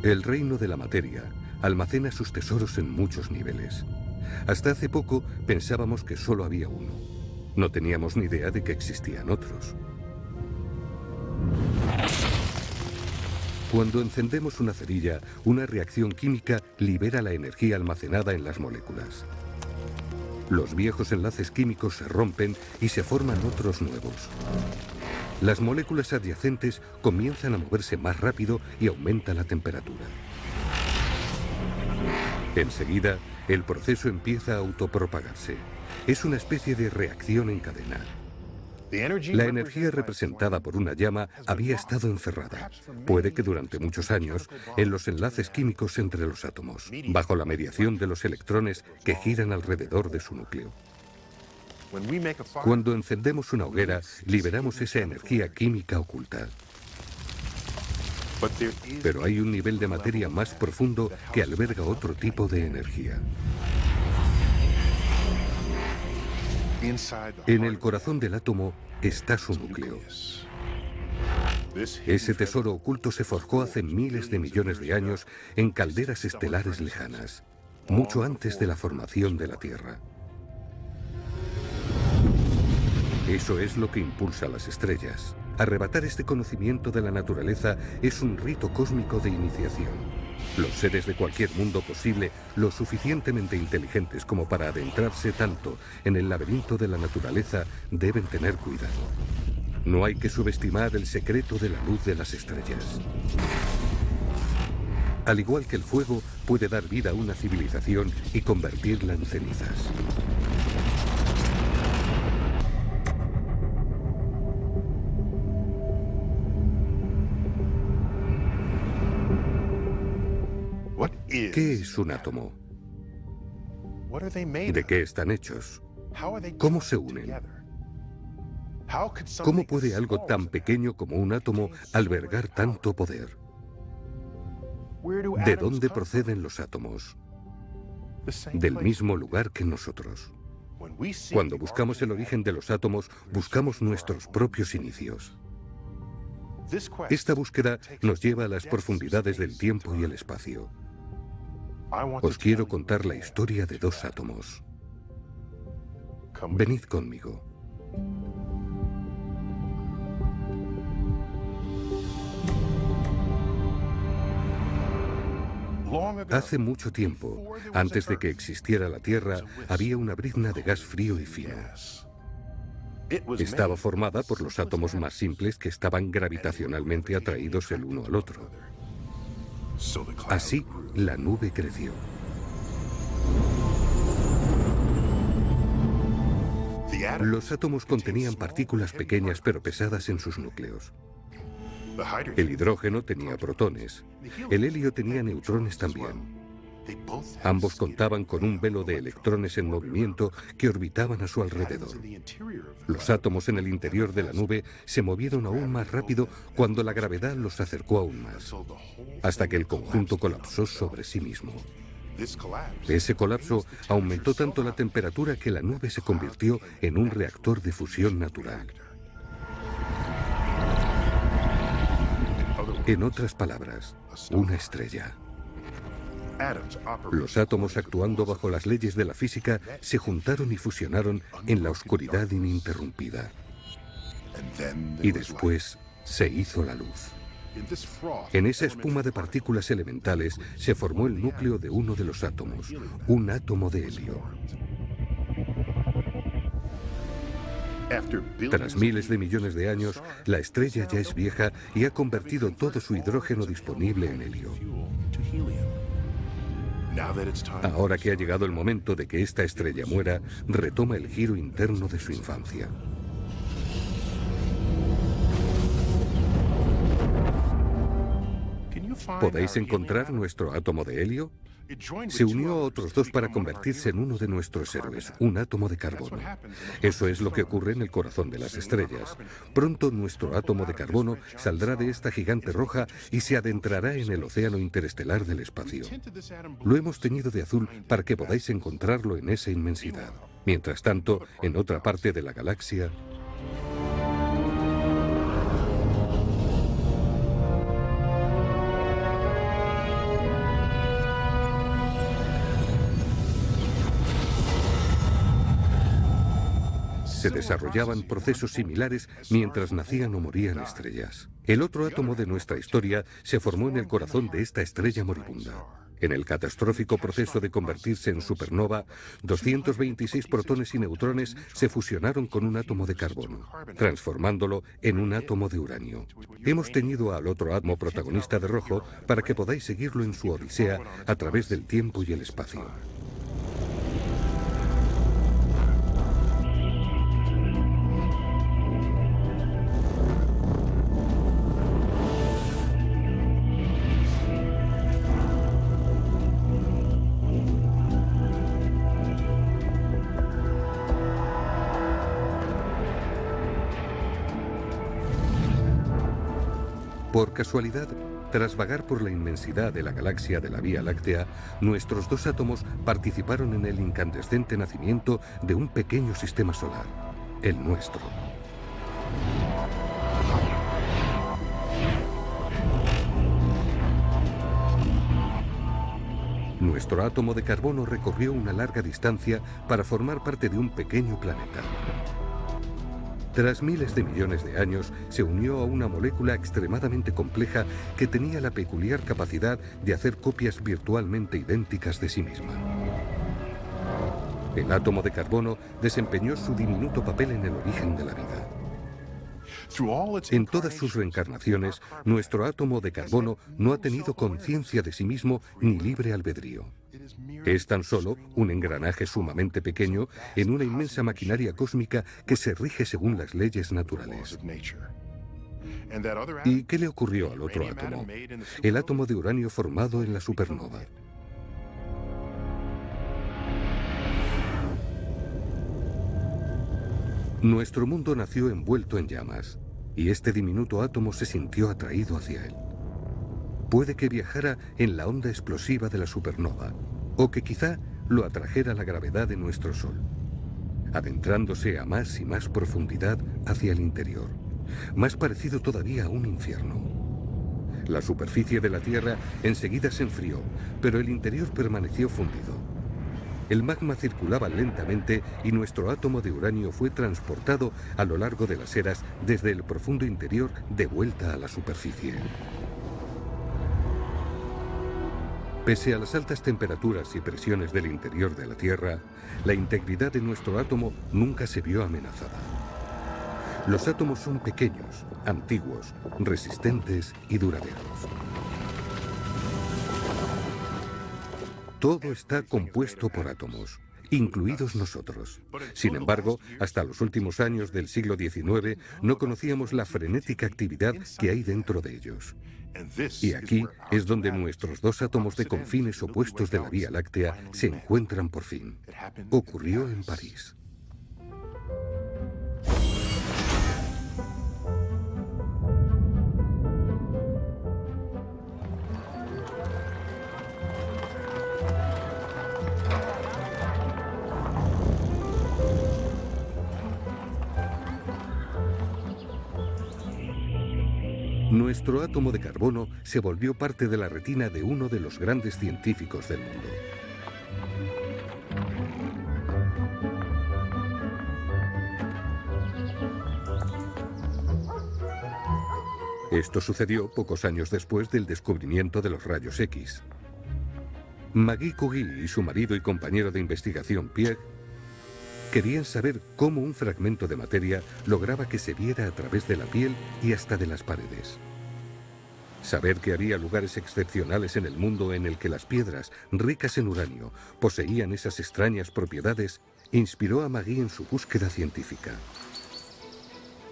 El reino de la materia almacena sus tesoros en muchos niveles. Hasta hace poco pensábamos que solo había uno. No teníamos ni idea de que existían otros. Cuando encendemos una cerilla, una reacción química libera la energía almacenada en las moléculas. Los viejos enlaces químicos se rompen y se forman otros nuevos. Las moléculas adyacentes comienzan a moverse más rápido y aumenta la temperatura. Enseguida, el proceso empieza a autopropagarse. Es una especie de reacción en cadena. La energía representada por una llama había estado encerrada, puede que durante muchos años, en los enlaces químicos entre los átomos, bajo la mediación de los electrones que giran alrededor de su núcleo. Cuando encendemos una hoguera, liberamos esa energía química oculta. Pero hay un nivel de materia más profundo que alberga otro tipo de energía. En el corazón del átomo está su núcleo. Ese tesoro oculto se forjó hace miles de millones de años en calderas estelares lejanas, mucho antes de la formación de la Tierra. Eso es lo que impulsa a las estrellas. Arrebatar este conocimiento de la naturaleza es un rito cósmico de iniciación. Los seres de cualquier mundo posible, lo suficientemente inteligentes como para adentrarse tanto en el laberinto de la naturaleza, deben tener cuidado. No hay que subestimar el secreto de la luz de las estrellas. Al igual que el fuego, puede dar vida a una civilización y convertirla en cenizas. ¿Qué es un átomo? ¿De qué están hechos? ¿Cómo se unen? ¿Cómo puede algo tan pequeño como un átomo albergar tanto poder? ¿De dónde proceden los átomos? Del mismo lugar que nosotros. Cuando buscamos el origen de los átomos, buscamos nuestros propios inicios. Esta búsqueda nos lleva a las profundidades del tiempo y el espacio. Os quiero contar la historia de dos átomos. Venid conmigo. Hace mucho tiempo, antes de que existiera la Tierra, había una brizna de gas frío y fino. Estaba formada por los átomos más simples que estaban gravitacionalmente atraídos el uno al otro. Así, la nube creció. Los átomos contenían partículas pequeñas pero pesadas en sus núcleos. El hidrógeno tenía protones. El helio tenía neutrones también. Ambos contaban con un velo de electrones en movimiento que orbitaban a su alrededor. Los átomos en el interior de la nube se movieron aún más rápido cuando la gravedad los acercó aún más, hasta que el conjunto colapsó sobre sí mismo. Ese colapso aumentó tanto la temperatura que la nube se convirtió en un reactor de fusión natural. En otras palabras, una estrella. Los átomos, actuando bajo las leyes de la física, se juntaron y fusionaron en la oscuridad ininterrumpida. Y después se hizo la luz. En esa espuma de partículas elementales se formó el núcleo de uno de los átomos, un átomo de helio. Tras miles de millones de años, la estrella ya es vieja y ha convertido todo su hidrógeno disponible en helio. Ahora que ha llegado el momento de que esta estrella muera, retoma el giro interno de su infancia. ¿Podéis encontrar nuestro átomo de helio? Se unió a otros dos para convertirse en uno de nuestros héroes, un átomo de carbono. Eso es lo que ocurre en el corazón de las estrellas. Pronto nuestro átomo de carbono saldrá de esta gigante roja y se adentrará en el océano interestelar del espacio. Lo hemos teñido de azul para que podáis encontrarlo en esa inmensidad. Mientras tanto, en otra parte de la galaxia, Se desarrollaban procesos similares mientras nacían o morían estrellas. El otro átomo de nuestra historia se formó en el corazón de esta estrella moribunda. En el catastrófico proceso de convertirse en supernova, 226 protones y neutrones se fusionaron con un átomo de carbono, transformándolo en un átomo de uranio. Hemos teñido al otro átomo protagonista de rojo para que podáis seguirlo en su odisea a través del tiempo y el espacio. Por casualidad, tras vagar por la inmensidad de la galaxia de la Vía Láctea, nuestros dos átomos participaron en el incandescente nacimiento de un pequeño sistema solar, el nuestro. Nuestro átomo de carbono recorrió una larga distancia para formar parte de un pequeño planeta. Tras miles de millones de años, se unió a una molécula extremadamente compleja que tenía la peculiar capacidad de hacer copias virtualmente idénticas de sí misma. El átomo de carbono desempeñó su diminuto papel en el origen de la vida. En todas sus reencarnaciones, nuestro átomo de carbono no ha tenido conciencia de sí mismo ni libre albedrío. Es tan solo un engranaje sumamente pequeño en una inmensa maquinaria cósmica que se rige según las leyes naturales. ¿Y qué le ocurrió al otro átomo? El átomo de uranio formado en la supernova. Nuestro mundo nació envuelto en llamas, y este diminuto átomo se sintió atraído hacia él. Puede que viajara en la onda explosiva de la supernova, o que quizá lo atrajera la gravedad de nuestro Sol, adentrándose a más y más profundidad hacia el interior, más parecido todavía a un infierno. La superficie de la Tierra enseguida se enfrió, pero el interior permaneció fundido. El magma circulaba lentamente y nuestro átomo de uranio fue transportado a lo largo de las eras desde el profundo interior de vuelta a la superficie. Pese a las altas temperaturas y presiones del interior de la Tierra, la integridad de nuestro átomo nunca se vio amenazada. Los átomos son pequeños, antiguos, resistentes y duraderos. Todo está compuesto por átomos, incluidos nosotros. Sin embargo, hasta los últimos años del siglo XIX no conocíamos la frenética actividad que hay dentro de ellos. Y aquí es donde nuestros dos átomos de confines opuestos de la Vía Láctea se encuentran por fin. Ocurrió en París. Nuestro átomo de carbono se volvió parte de la retina de uno de los grandes científicos del mundo. Esto sucedió pocos años después del descubrimiento de los rayos X. Maggie Curie y su marido y compañero de investigación Pierre querían saber cómo un fragmento de materia lograba que se viera a través de la piel y hasta de las paredes. Saber que había lugares excepcionales en el mundo en el que las piedras, ricas en uranio, poseían esas extrañas propiedades, inspiró a Maggie en su búsqueda científica.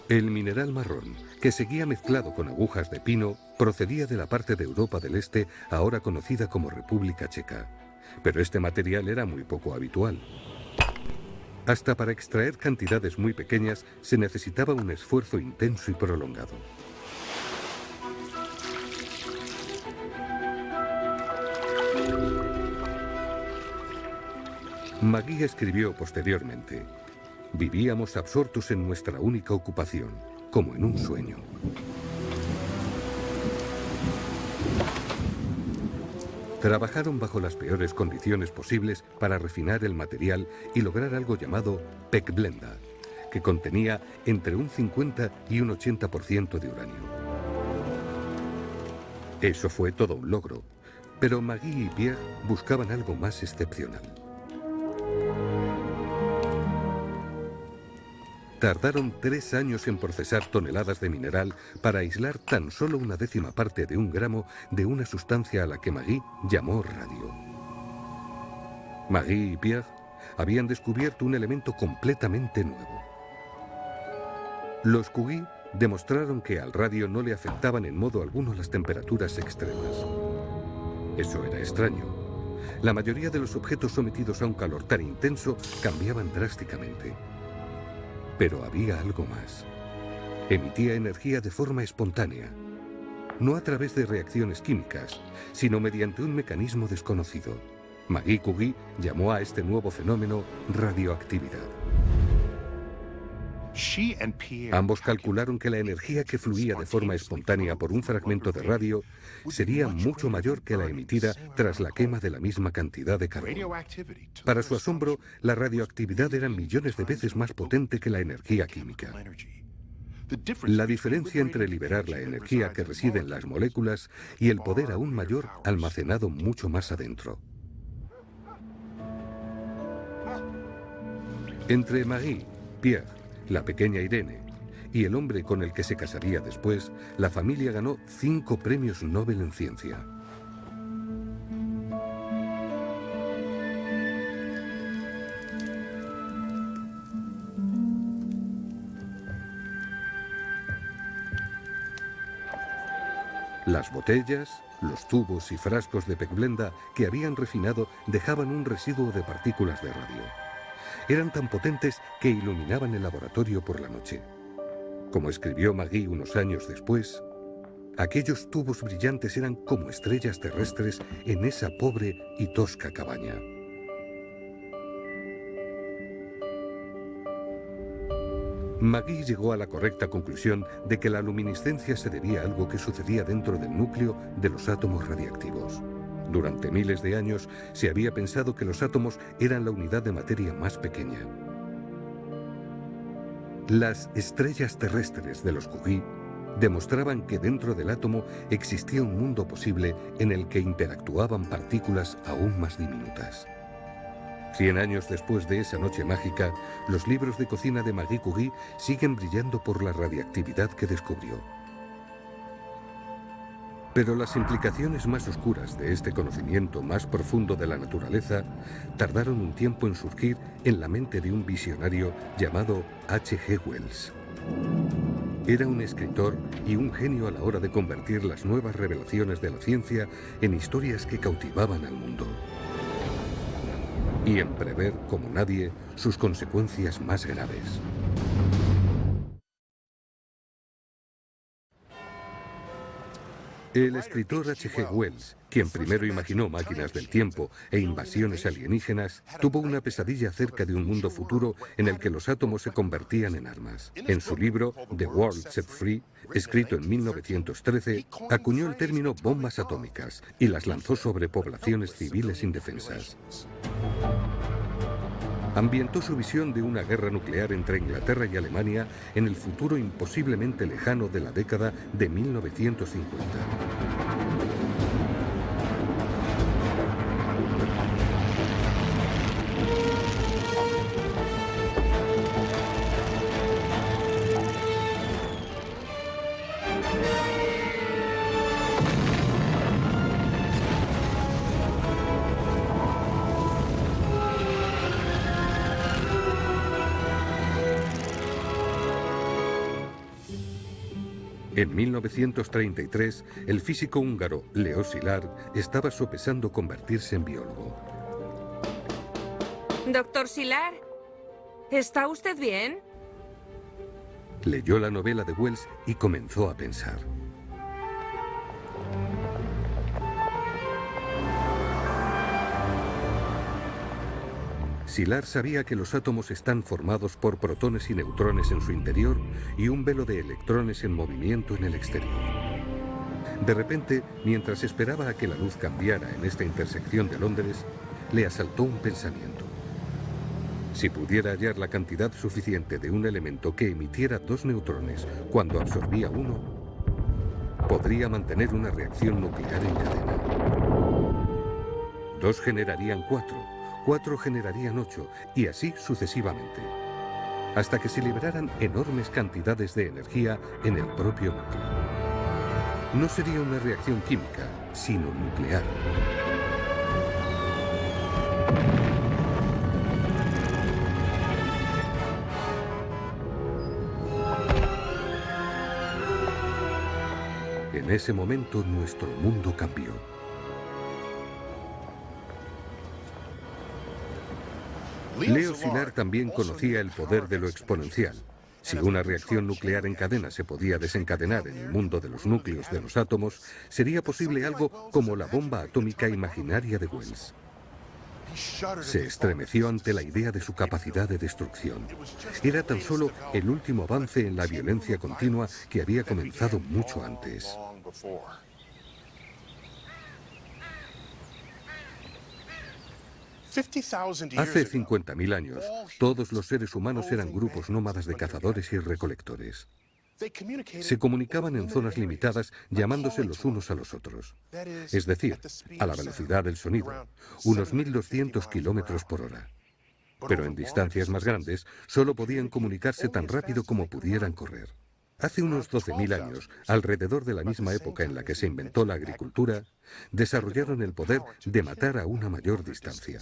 El mineral marrón, que seguía mezclado con agujas de pino, procedía de la parte de Europa del Este, ahora conocida como República Checa. Pero este material era muy poco habitual. Hasta para extraer cantidades muy pequeñas se necesitaba un esfuerzo intenso y prolongado. Maggie escribió posteriormente: vivíamos absortos en nuestra única ocupación, como en un sueño. Trabajaron bajo las peores condiciones posibles para refinar el material y lograr algo llamado pechblenda, que contenía entre un 50 y un 80% de uranio. Eso fue todo un logro, pero Maggie y Pierre buscaban algo más excepcional. Tardaron 3 años en procesar toneladas de mineral para aislar tan solo una décima parte de un gramo de una sustancia a la que Maggie llamó radio. Maggie y Pierre habían descubierto un elemento completamente nuevo. Los Curie demostraron que al radio no le afectaban en modo alguno las temperaturas extremas. Eso era extraño. La mayoría de los objetos sometidos a un calor tan intenso cambiaban drásticamente. Pero había algo más. Emitía energía de forma espontánea, no a través de reacciones químicas, sino mediante un mecanismo desconocido. Maggie Curie llamó a este nuevo fenómeno radioactividad. Ambos calcularon que la energía que fluía de forma espontánea por un fragmento de radio sería mucho mayor que la emitida tras la quema de la misma cantidad de carbón. Para su asombro, la radioactividad era millones de veces más potente que la energía química. La diferencia entre liberar la energía que reside en las moléculas y el poder aún mayor almacenado mucho más adentro. Entre Maggie, Pierre, la pequeña Irene y el hombre con el que se casaría después, la familia ganó 5 premios Nobel en ciencia. Las botellas, los tubos y frascos de pegblenda que habían refinado dejaban un residuo de partículas de radio. Eran tan potentes que iluminaban el laboratorio por la noche. Como escribió Maggie unos años después, aquellos tubos brillantes eran como estrellas terrestres en esa pobre y tosca cabaña. Maggie llegó a la correcta conclusión de que la luminiscencia se debía a algo que sucedía dentro del núcleo de los átomos radiactivos. Durante miles de años se había pensado que los átomos eran la unidad de materia más pequeña. Las estrellas terrestres de los Curie demostraban que dentro del átomo existía un mundo posible en el que interactuaban partículas aún más diminutas. 100 años después de esa noche mágica, los libros de cocina de Marie Curie siguen brillando por la radiactividad que descubrió. Pero las implicaciones más oscuras de este conocimiento más profundo de la naturaleza tardaron un tiempo en surgir en la mente de un visionario llamado H.G. Wells. Era un escritor y un genio a la hora de convertir las nuevas revelaciones de la ciencia en historias que cautivaban al mundo. Y en prever, como nadie, sus consecuencias más graves. El escritor H.G. Wells, quien primero imaginó máquinas del tiempo e invasiones alienígenas, tuvo una pesadilla acerca de un mundo futuro en el que los átomos se convertían en armas. En su libro The World Set Free, escrito en 1913, acuñó el término bombas atómicas y las lanzó sobre poblaciones civiles indefensas. Ambientó su visión de una guerra nuclear entre Inglaterra y Alemania en el futuro imposiblemente lejano de la década de 1950. En 1933, el físico húngaro Leo Szilard estaba sopesando convertirse en biólogo. Doctor Szilard, ¿está usted bien? Leyó la novela de Wells y comenzó a pensar. Szilard sabía que los átomos están formados por protones y neutrones en su interior y un velo de electrones en movimiento en el exterior. De repente, mientras esperaba a que la luz cambiara en esta intersección de Londres, le asaltó un pensamiento. Si pudiera hallar la cantidad suficiente de un elemento que emitiera 2 neutrones cuando absorbía uno, podría mantener una reacción nuclear en cadena. 2 generarían 4, 4 generarían 8 y así sucesivamente, hasta que se liberaran enormes cantidades de energía en el propio núcleo. No sería una reacción química, sino nuclear. En ese momento nuestro mundo cambió. Leo Szilard también conocía el poder de lo exponencial. Si una reacción nuclear en cadena se podía desencadenar en el mundo de los núcleos de los átomos, sería posible algo como la bomba atómica imaginaria de Wells. Se estremeció ante la idea de su capacidad de destrucción. Era tan solo el último avance en la violencia continua que había comenzado mucho antes. Hace 50.000 años, todos los seres humanos eran grupos nómadas de cazadores y recolectores. Se comunicaban en zonas limitadas llamándose los unos a los otros. Es decir, a la velocidad del sonido, unos 1.200 kilómetros por hora. Pero en distancias más grandes, solo podían comunicarse tan rápido como pudieran correr. Hace unos 12.000 años, alrededor de la misma época en la que se inventó la agricultura, desarrollaron el poder de matar a una mayor distancia.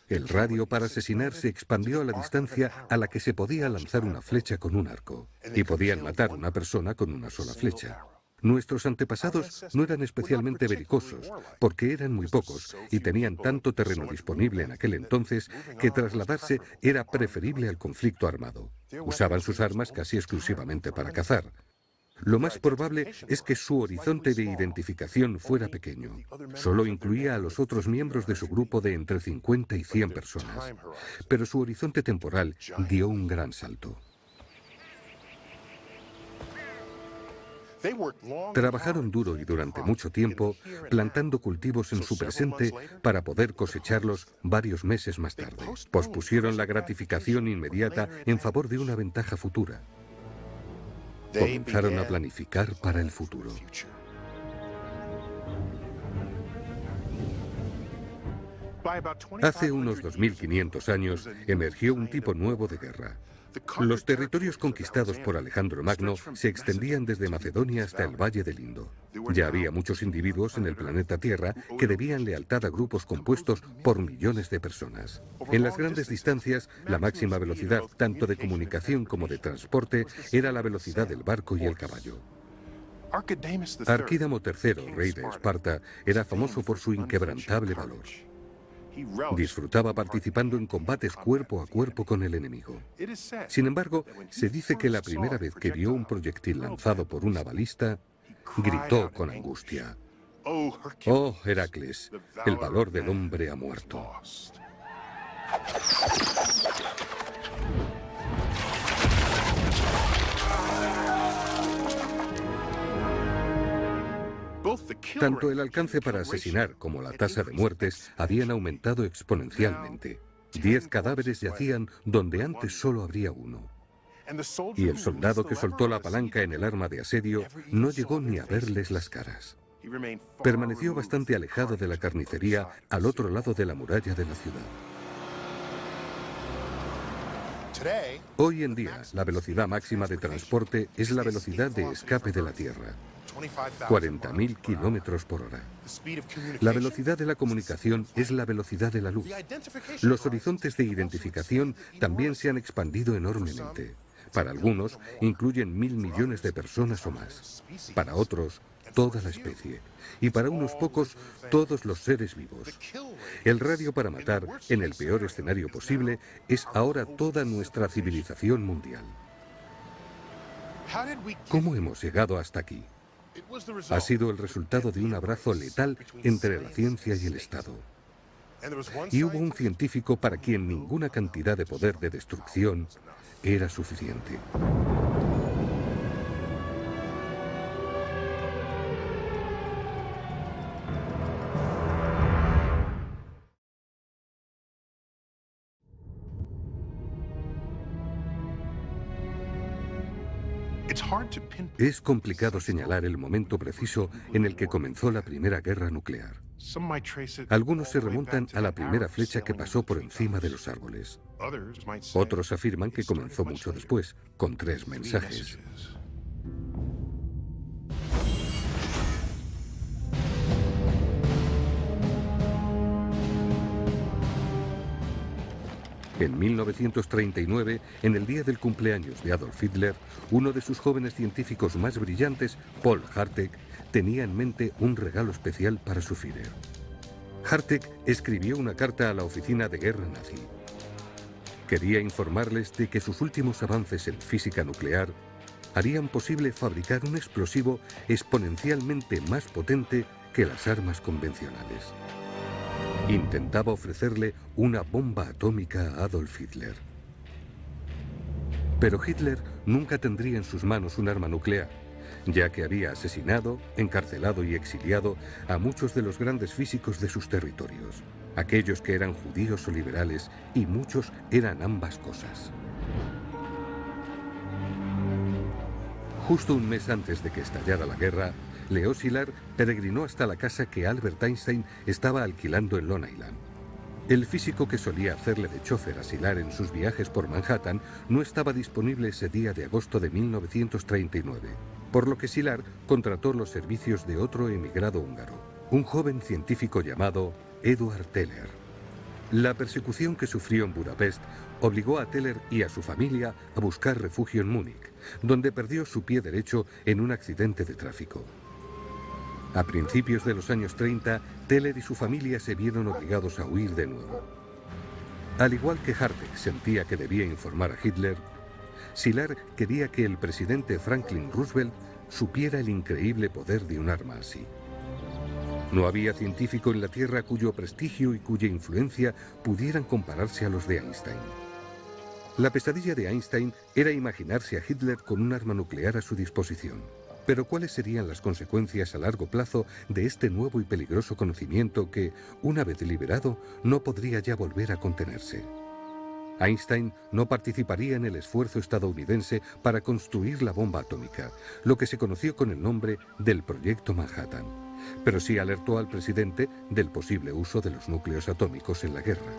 El radio para asesinar se expandió a la distancia a la que se podía lanzar una flecha con un arco, y podían matar a una persona con una sola flecha. Nuestros antepasados no eran especialmente belicosos, porque eran muy pocos y tenían tanto terreno disponible en aquel entonces que trasladarse era preferible al conflicto armado. Usaban sus armas casi exclusivamente para cazar. Lo más probable es que su horizonte de identificación fuera pequeño. Solo incluía a los otros miembros de su grupo de entre 50 y 100 personas. Pero su horizonte temporal dio un gran salto. Trabajaron duro y durante mucho tiempo plantando cultivos en su presente para poder cosecharlos varios meses más tarde. Pospusieron la gratificación inmediata en favor de una ventaja futura. Comenzaron a planificar para el futuro. Hace unos 2.500 años emergió un tipo nuevo de guerra. Los territorios conquistados por Alejandro Magno se extendían desde Macedonia hasta el Valle del Indo. Ya había muchos individuos en el planeta Tierra que debían lealtad a grupos compuestos por millones de personas. En las grandes distancias, la máxima velocidad, tanto de comunicación como de transporte, era la velocidad del barco y el caballo. Arquídamo III, rey de Esparta, era famoso por su inquebrantable valor. Disfrutaba participando en combates cuerpo a cuerpo con el enemigo. Sin embargo, se dice que la primera vez que vio un proyectil lanzado por una balista, gritó con angustia: «Oh, Heracles, el valor del hombre ha muerto». Tanto el alcance para asesinar como la tasa de muertes habían aumentado exponencialmente. 10 cadáveres yacían donde antes solo habría uno. Y el soldado que soltó la palanca en el arma de asedio no llegó ni a verles las caras. Permaneció bastante alejado de la carnicería al otro lado de la muralla de la ciudad. Hoy en día, la velocidad máxima de transporte es la velocidad de escape de la Tierra. 40.000 kilómetros por hora. La velocidad de la comunicación es la velocidad de la luz. Los horizontes de identificación también se han expandido enormemente. Para algunos, incluyen 1.000 millones de personas o más. Para otros, toda la especie. Y para unos pocos, todos los seres vivos. El radio para matar, en el peor escenario posible, es ahora toda nuestra civilización mundial. ¿Cómo hemos llegado hasta aquí? Ha sido el resultado de un abrazo letal entre la ciencia y el Estado. Y hubo un científico para quien ninguna cantidad de poder de destrucción era suficiente. Es complicado señalar el momento preciso en el que comenzó la Primera Guerra Nuclear. Algunos se remontan a la primera flecha que pasó por encima de los árboles. Otros afirman que comenzó mucho después, con 3 mensajes. En 1939, en el día del cumpleaños de Adolf Hitler, uno de sus jóvenes científicos más brillantes, Paul Harteg, tenía en mente un regalo especial para su Führer. Harteg escribió una carta a la oficina de guerra nazi. Quería informarles de que sus últimos avances en física nuclear harían posible fabricar un explosivo exponencialmente más potente que las armas convencionales. Intentaba ofrecerle una bomba atómica a Adolf Hitler. Pero Hitler nunca tendría en sus manos un arma nuclear, ya que había asesinado, encarcelado y exiliado a muchos de los grandes físicos de sus territorios, aquellos que eran judíos o liberales, y muchos eran ambas cosas. Justo un mes antes de que estallara la guerra, Leo Szilard peregrinó hasta la casa que Albert Einstein estaba alquilando en Long Island. El físico que solía hacerle de chofer a Szilard en sus viajes por Manhattan no estaba disponible ese día de agosto de 1939, por lo que Szilard contrató los servicios de otro emigrado húngaro, un joven científico llamado Eduard Teller. La persecución que sufrió en Budapest obligó a Teller y a su familia a buscar refugio en Múnich, donde perdió su pie derecho en un accidente de tráfico. A principios de los años 30, Teller y su familia se vieron obligados a huir de nuevo. Al igual que Harteg sentía que debía informar a Hitler, Szilard quería que el presidente Franklin Roosevelt supiera el increíble poder de un arma así. No había científico en la Tierra cuyo prestigio y cuya influencia pudieran compararse a los de Einstein. La pesadilla de Einstein era imaginarse a Hitler con un arma nuclear a su disposición. Pero ¿cuáles serían las consecuencias a largo plazo de este nuevo y peligroso conocimiento que, una vez liberado, no podría ya volver a contenerse? Einstein no participaría en el esfuerzo estadounidense para construir la bomba atómica, lo que se conoció con el nombre del Proyecto Manhattan, pero sí alertó al presidente del posible uso de los núcleos atómicos en la guerra.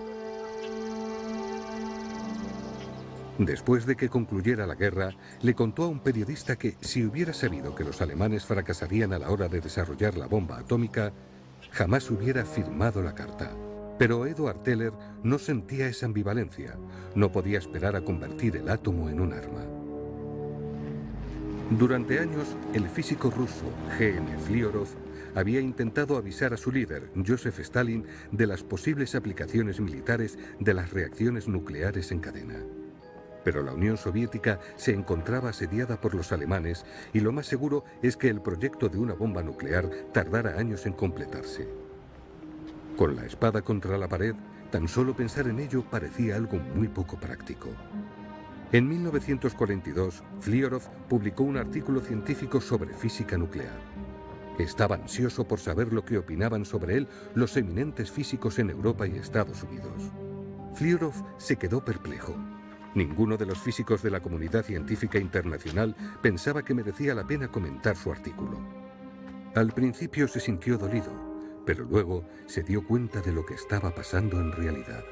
Después de que concluyera la guerra, le contó a un periodista que, si hubiera sabido que los alemanes fracasarían a la hora de desarrollar la bomba atómica, jamás hubiera firmado la carta. Pero Eduard Teller no sentía esa ambivalencia. No podía esperar a convertir el átomo en un arma. Durante años, el físico ruso G.N. Fliorov había intentado avisar a su líder, Joseph Stalin, de las posibles aplicaciones militares de las reacciones nucleares en cadena. Pero la Unión Soviética se encontraba asediada por los alemanes y lo más seguro es que el proyecto de una bomba nuclear tardara años en completarse. Con la espada contra la pared, tan solo pensar en ello parecía algo muy poco práctico. En 1942, Fliorov publicó un artículo científico sobre física nuclear. Estaba ansioso por saber lo que opinaban sobre él los eminentes físicos en Europa y Estados Unidos. Fliorov se quedó perplejo. Ninguno de los físicos de la comunidad científica internacional pensaba que merecía la pena comentar su artículo. Al principio se sintió dolido, pero luego se dio cuenta de lo que estaba pasando en realidad.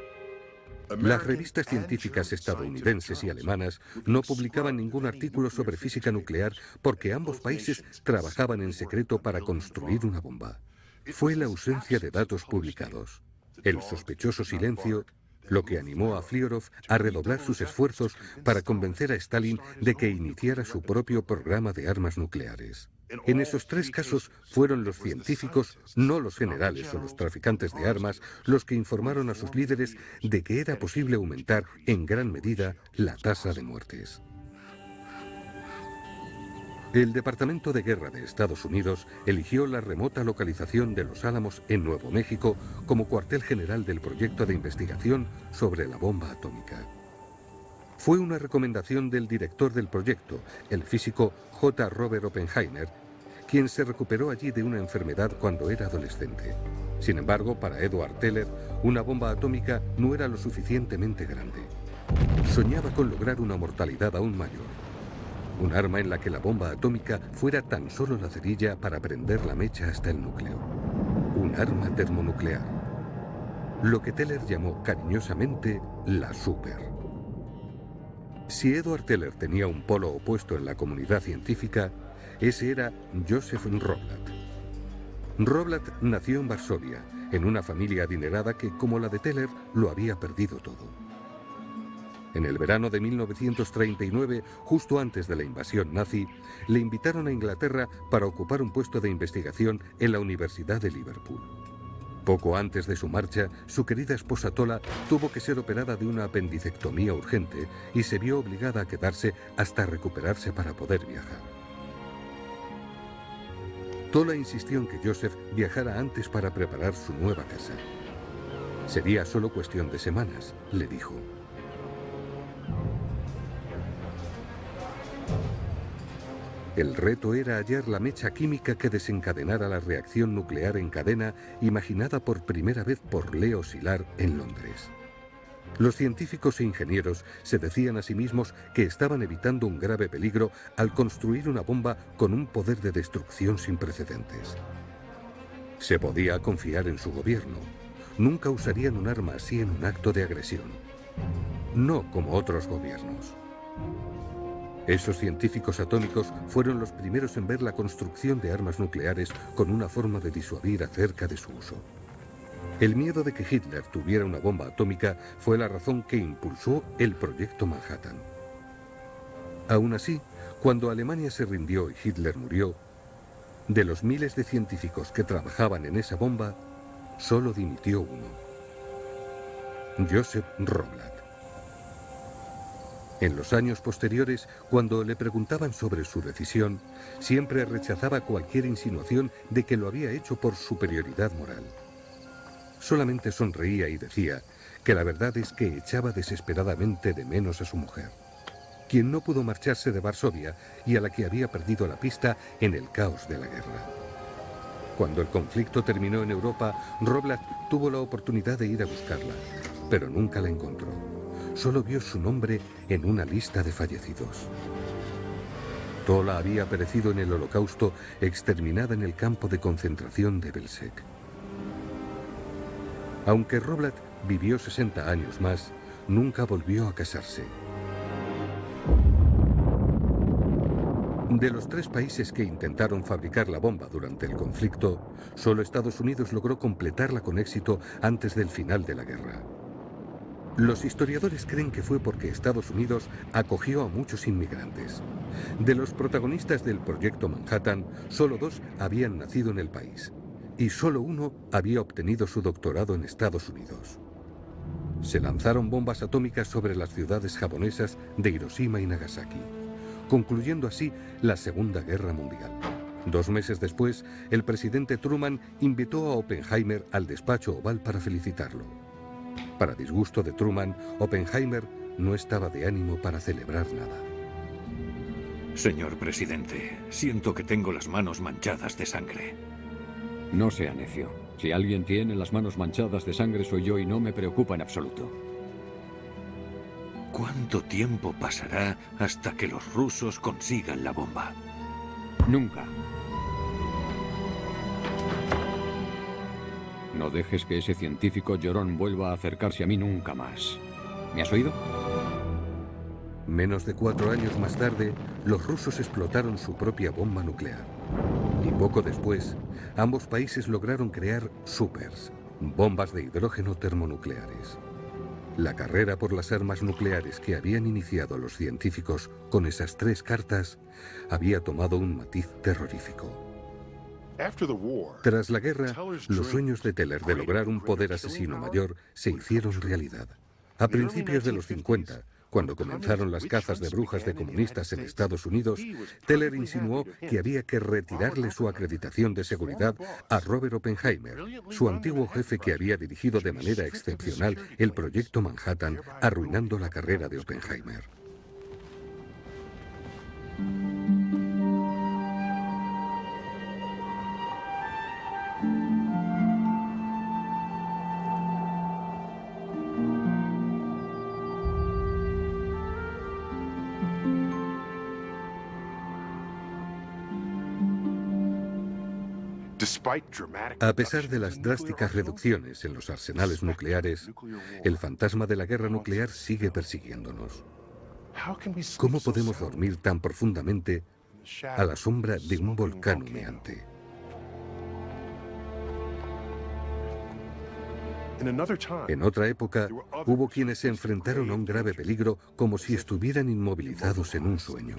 Las revistas científicas estadounidenses y alemanas no publicaban ningún artículo sobre física nuclear porque ambos países trabajaban en secreto para construir una bomba. Fue la ausencia de datos publicados, el sospechoso silencio, lo que animó a Fliorov a redoblar sus esfuerzos para convencer a Stalin de que iniciara su propio programa de armas nucleares. En esos 3 casos fueron los científicos, no los generales o los traficantes de armas, los que informaron a sus líderes de que era posible aumentar en gran medida la tasa de muertes. El Departamento de Guerra de Estados Unidos eligió la remota localización de Los Álamos en Nuevo México como cuartel general del proyecto de investigación sobre la bomba atómica. Fue una recomendación del director del proyecto, el físico J. Robert Oppenheimer, quien se recuperó allí de una enfermedad cuando era adolescente. Sin embargo, para Eduard Teller, una bomba atómica no era lo suficientemente grande. Soñaba con lograr una mortalidad aún mayor. Un arma en la que la bomba atómica fuera tan solo la cerilla para prender la mecha hasta el núcleo. Un arma termonuclear. Lo que Teller llamó cariñosamente la Super. Si Edward Teller tenía un polo opuesto en la comunidad científica, ese era Joseph Roblat. Roblat nació en Varsovia, en una familia adinerada que, como la de Teller, lo había perdido todo. En el verano de 1939, justo antes de la invasión nazi, le invitaron a Inglaterra para ocupar un puesto de investigación en la Universidad de Liverpool. Poco antes de su marcha, su querida esposa Tola tuvo que ser operada de una apendicectomía urgente y se vio obligada a quedarse hasta recuperarse para poder viajar. Tola insistió en que Joseph viajara antes para preparar su nueva casa. Sería solo cuestión de semanas, le dijo. El reto era hallar la mecha química que desencadenara la reacción nuclear en cadena imaginada por primera vez por Leo Szilard en Londres. Los científicos e ingenieros se decían a sí mismos que estaban evitando un grave peligro al construir una bomba con un poder de destrucción sin precedentes. Se podía confiar en su gobierno. Nunca usarían un arma así en un acto de agresión. No como otros gobiernos. Esos científicos atómicos fueron los primeros en ver la construcción de armas nucleares con una forma de disuadir acerca de su uso. El miedo de que Hitler tuviera una bomba atómica fue la razón que impulsó el Proyecto Manhattan. Aún así, cuando Alemania se rindió y Hitler murió, de los miles de científicos que trabajaban en esa bomba, solo dimitió uno: Joseph Roblat. En los años posteriores, cuando le preguntaban sobre su decisión, siempre rechazaba cualquier insinuación de que lo había hecho por superioridad moral. Solamente sonreía y decía que la verdad es que echaba desesperadamente de menos a su mujer, quien no pudo marcharse de Varsovia y a la que había perdido la pista en el caos de la guerra. Cuando el conflicto terminó en Europa, Roblat tuvo la oportunidad de ir a buscarla, pero nunca la encontró. Solo vio su nombre en una lista de fallecidos. Tola había perecido en el Holocausto, exterminada en el campo de concentración de Belzec. Aunque Roblat vivió 60 años más, nunca volvió a casarse. De los 3 países que intentaron fabricar la bomba durante el conflicto, solo Estados Unidos logró completarla con éxito antes del final de la guerra. Los historiadores creen que fue porque Estados Unidos acogió a muchos inmigrantes. De los protagonistas del Proyecto Manhattan, solo 2 habían nacido en el país, y solo 1 había obtenido su doctorado en Estados Unidos. Se lanzaron bombas atómicas sobre las ciudades japonesas de Hiroshima y Nagasaki, concluyendo así la Segunda Guerra Mundial. 2 meses después, el presidente Truman invitó a Oppenheimer al despacho oval para felicitarlo. Para disgusto de Truman, Oppenheimer no estaba de ánimo para celebrar nada. Señor presidente, siento que tengo las manos manchadas de sangre. No sea necio. Si alguien tiene las manos manchadas de sangre soy yo y no me preocupa en absoluto. ¿Cuánto tiempo pasará hasta que los rusos consigan la bomba? Nunca. No dejes que ese científico llorón vuelva a acercarse a mí nunca más. ¿Me has oído? Menos de 4 años más tarde, los rusos explotaron su propia bomba nuclear. Y poco después, ambos países lograron crear supers, bombas de hidrógeno termonucleares. La carrera por las armas nucleares que habían iniciado los científicos con esas 3 cartas había tomado un matiz terrorífico. Tras la guerra, los sueños de Teller de lograr un poder asesino mayor se hicieron realidad. A principios de los 50, cuando comenzaron las cazas de brujas de comunistas en Estados Unidos, Teller insinuó que había que retirarle su acreditación de seguridad a Robert Oppenheimer, su antiguo jefe que había dirigido de manera excepcional el Proyecto Manhattan, arruinando la carrera de Oppenheimer. A pesar de las drásticas reducciones en los arsenales nucleares, el fantasma de la guerra nuclear sigue persiguiéndonos. ¿Cómo podemos dormir tan profundamente a la sombra de un volcán humeante? En otra época, hubo quienes se enfrentaron a un grave peligro como si estuvieran inmovilizados en un sueño.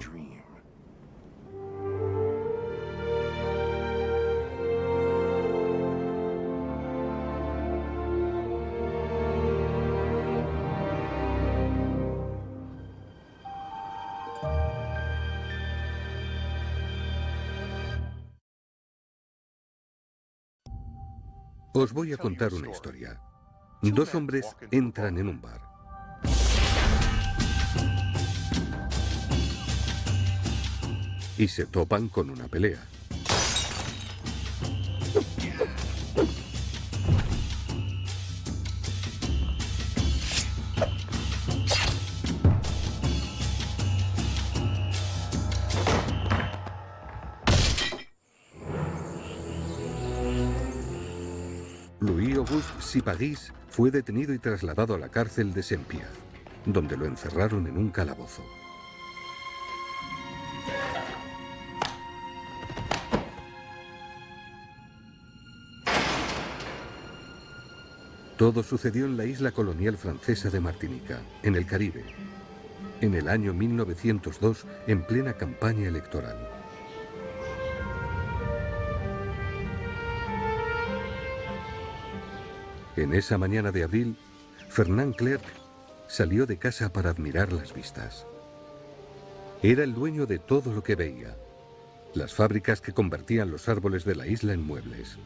Os voy a contar una historia. Dos hombres entran en un bar. Y se topan con una pelea. Louis-Auguste Sipaguis fue detenido y trasladado a la cárcel de Saint-Pierre, donde lo encerraron en un calabozo. Todo sucedió en la isla colonial francesa de Martinica, en el Caribe, en el año 1902, en plena campaña electoral. En esa mañana de abril, Fernand Clerc salió de casa para admirar las vistas. Era el dueño de todo lo que veía: las fábricas que convertían los árboles de la isla en muebles,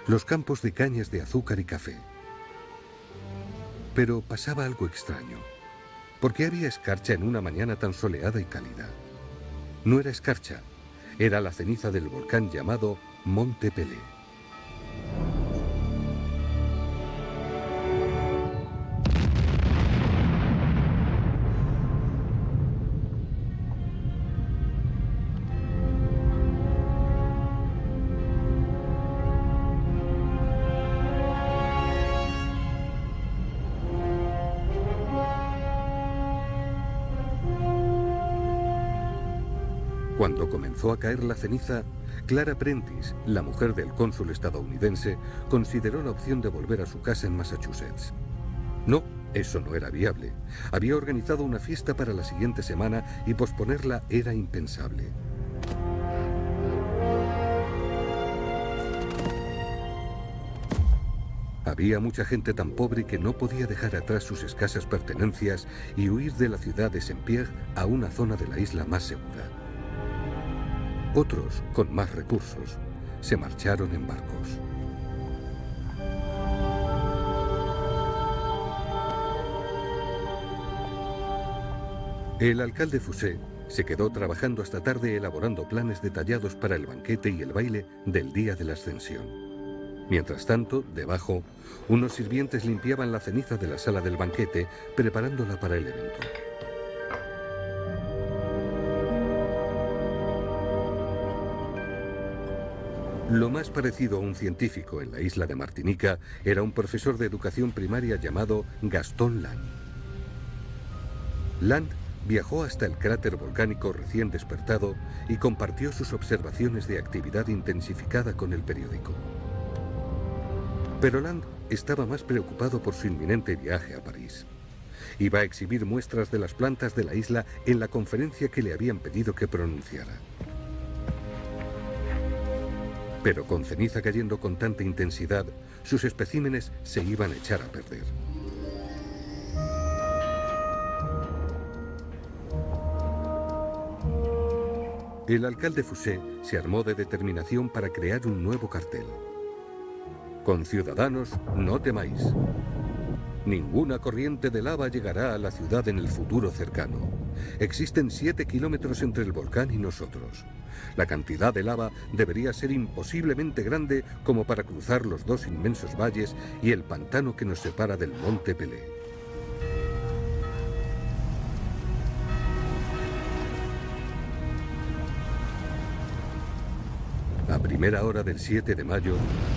los campos de cañas de azúcar y café. Pero pasaba algo extraño. ¿Por qué había escarcha en una mañana tan soleada y cálida? No era escarcha, era la ceniza del volcán llamado Monte Pelé. Cuando comenzó a caer la ceniza, Clara Prentice, la mujer del cónsul estadounidense, consideró la opción de volver a su casa en Massachusetts. No, eso no era viable. Había organizado una fiesta para la siguiente semana y posponerla era impensable. Había mucha gente tan pobre que no podía dejar atrás sus escasas pertenencias y huir de la ciudad de Saint-Pierre a una zona de la isla más segura. Otros, con más recursos, se marcharon en barcos. El alcalde Fouché se quedó trabajando hasta tarde elaborando planes detallados para el banquete y el baile del día de la ascensión. Mientras tanto, debajo, unos sirvientes limpiaban la ceniza de la sala del banquete, preparándola para el evento. Lo más parecido a un científico en la isla de Martinica era un profesor de educación primaria llamado Gaston Land. Land viajó hasta el cráter volcánico recién despertado y compartió sus observaciones de actividad intensificada con el periódico. Pero Land estaba más preocupado por su inminente viaje a París. Iba a exhibir muestras de las plantas de la isla en la conferencia que le habían pedido que pronunciara. Pero con ceniza cayendo con tanta intensidad, sus especímenes se iban a echar a perder. El alcalde Fouché se armó de determinación para crear un nuevo cartel. Con ciudadanos, no temáis. Ninguna corriente de lava llegará a la ciudad en el futuro cercano. Existen 7 kilómetros entre el volcán y nosotros. La cantidad de lava debería ser imposiblemente grande como para cruzar los dos inmensos valles y el pantano que nos separa del Monte Pelé. A primera hora del 7 de mayo,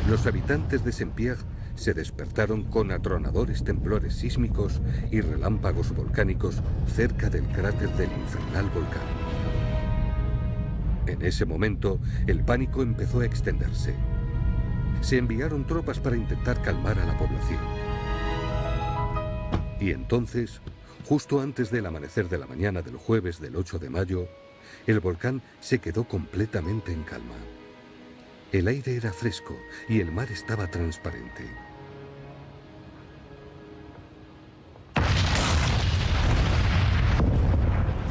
los habitantes de Saint-Pierre se despertaron con atronadores temblores sísmicos y relámpagos volcánicos cerca del cráter del infernal volcán. En ese momento, el pánico empezó a extenderse. Se enviaron tropas para intentar calmar a la población. Y entonces, justo antes del amanecer de la mañana del jueves del 8 de mayo, el volcán se quedó completamente en calma. El aire era fresco y el mar estaba transparente.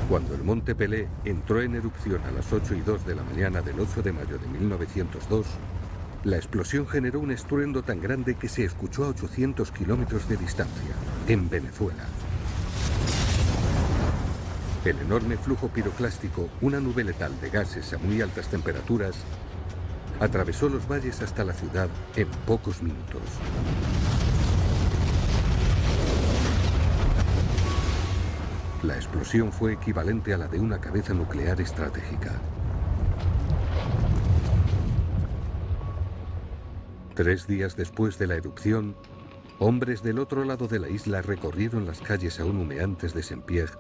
Cuando el monte Pelé entró en erupción a las 8:02 de la mañana del 8 de mayo de 1902, la explosión generó un estruendo tan grande que se escuchó a 800 kilómetros de distancia, en Venezuela. El enorme flujo piroclástico, una nube letal de gases a muy altas temperaturas, atravesó los valles hasta la ciudad en pocos minutos. La explosión fue equivalente a la de una cabeza nuclear estratégica. 3 días después de la erupción, hombres del otro lado de la isla recorrieron las calles aún humeantes de Saint-Pierre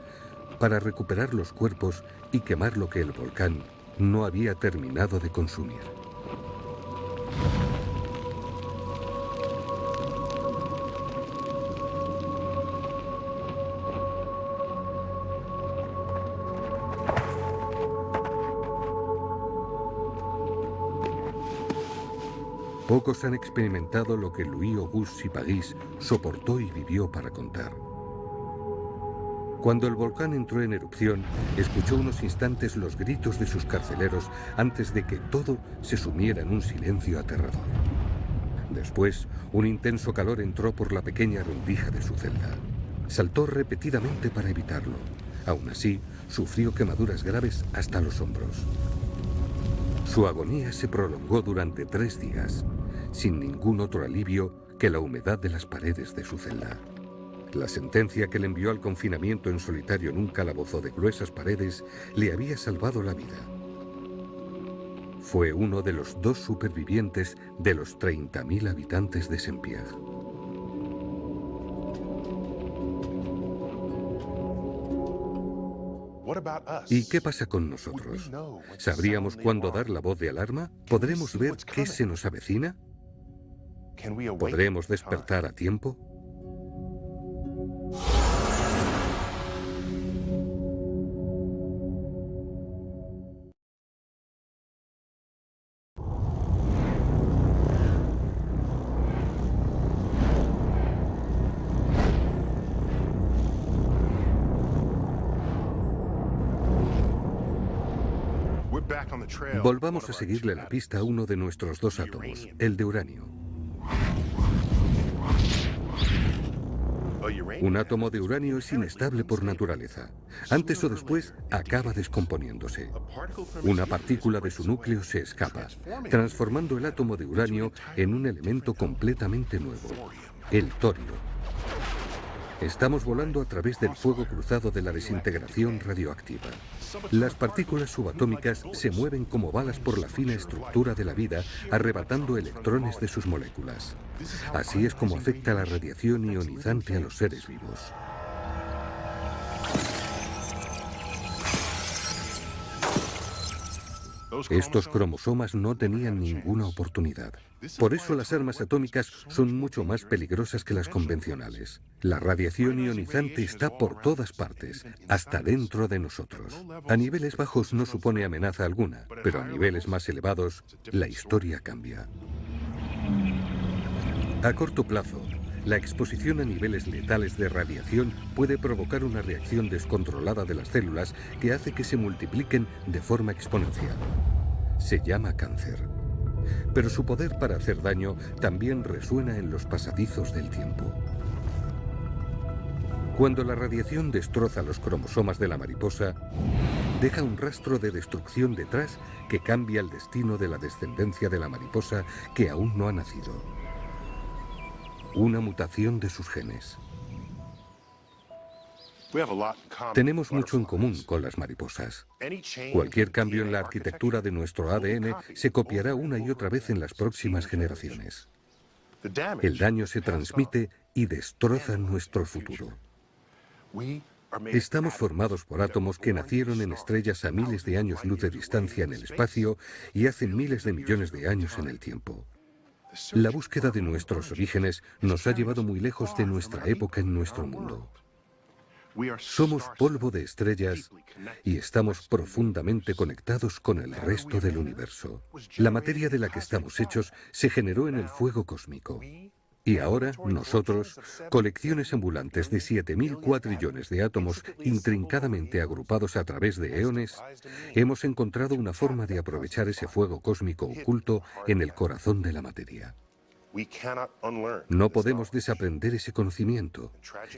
para recuperar los cuerpos y quemar lo que el volcán no había terminado de consumir. Pocos han experimentado lo que Louis-Auguste Sipaghis soportó y vivió para contar. Cuando el volcán entró en erupción, escuchó unos instantes los gritos de sus carceleros antes de que todo se sumiera en un silencio aterrador. Después, un intenso calor entró por la pequeña rendija de su celda. Saltó repetidamente para evitarlo. Aún así, sufrió quemaduras graves hasta los hombros. Su agonía se prolongó durante 3 días, sin ningún otro alivio que la humedad de las paredes de su celda. La sentencia que le envió al confinamiento en solitario en un calabozo de gruesas paredes le había salvado la vida. Fue uno de los 2 supervivientes de los 30.000 habitantes de Saint-Pierre. ¿Y qué pasa con nosotros? ¿Sabríamos cuándo dar la voz de alarma? ¿Podremos ver qué se nos avecina? ¿Podremos despertar a tiempo? Volvamos a seguirle la pista a uno de nuestros 2 átomos, el de uranio. Un átomo de uranio es inestable por naturaleza. Antes o después acaba descomponiéndose. Una partícula de su núcleo se escapa, transformando el átomo de uranio en un elemento completamente nuevo, el torio. Estamos volando a través del fuego cruzado de la desintegración radioactiva. Las partículas subatómicas se mueven como balas por la fina estructura de la vida, arrebatando electrones de sus moléculas. Así es como afecta la radiación ionizante a los seres vivos. Estos cromosomas no tenían ninguna oportunidad. Por eso las armas atómicas son mucho más peligrosas que las convencionales. La radiación ionizante está por todas partes, hasta dentro de nosotros. A niveles bajos no supone amenaza alguna, pero a niveles más elevados, la historia cambia. A corto plazo, la exposición a niveles letales de radiación puede provocar una reacción descontrolada de las células que hace que se multipliquen de forma exponencial. Se llama cáncer. Pero su poder para hacer daño también resuena en los pasadizos del tiempo. Cuando la radiación destroza los cromosomas de la mariposa, deja un rastro de destrucción detrás que cambia el destino de la descendencia de la mariposa que aún no ha nacido. Una mutación de sus genes. Tenemos mucho en común con las mariposas. Cualquier cambio en la arquitectura de nuestro ADN se copiará una y otra vez en las próximas generaciones. El daño se transmite y destroza nuestro futuro. Estamos formados por átomos que nacieron en estrellas a miles de años luz de distancia en el espacio y hace miles de millones de años en el tiempo. La búsqueda de nuestros orígenes nos ha llevado muy lejos de nuestra época en nuestro mundo. Somos polvo de estrellas y estamos profundamente conectados con el resto del universo. La materia de la que estamos hechos se generó en el fuego cósmico. Y ahora, nosotros, colecciones ambulantes de 7.000 cuatrillones de átomos intrincadamente agrupados a través de eones, hemos encontrado una forma de aprovechar ese fuego cósmico oculto en el corazón de la materia. No podemos desaprender ese conocimiento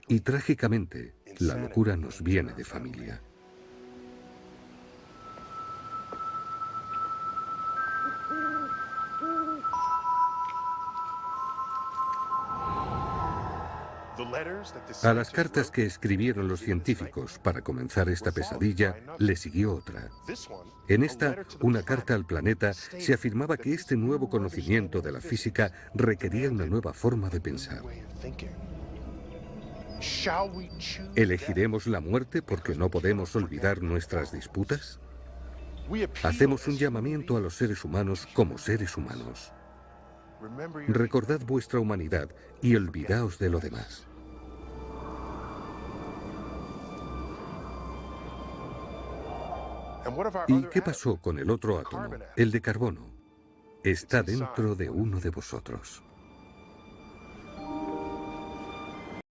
y, trágicamente, la locura nos viene de familia. A las cartas que escribieron los científicos para comenzar esta pesadilla, le siguió otra. En esta, una carta al planeta, se afirmaba que este nuevo conocimiento de la física requería una nueva forma de pensar. ¿Elegiremos la muerte porque no podemos olvidar nuestras disputas? Hacemos un llamamiento a los seres humanos como seres humanos. Recordad vuestra humanidad y olvidaos de lo demás. ¿Y qué pasó con el otro átomo, el de carbono? Está dentro de uno de vosotros.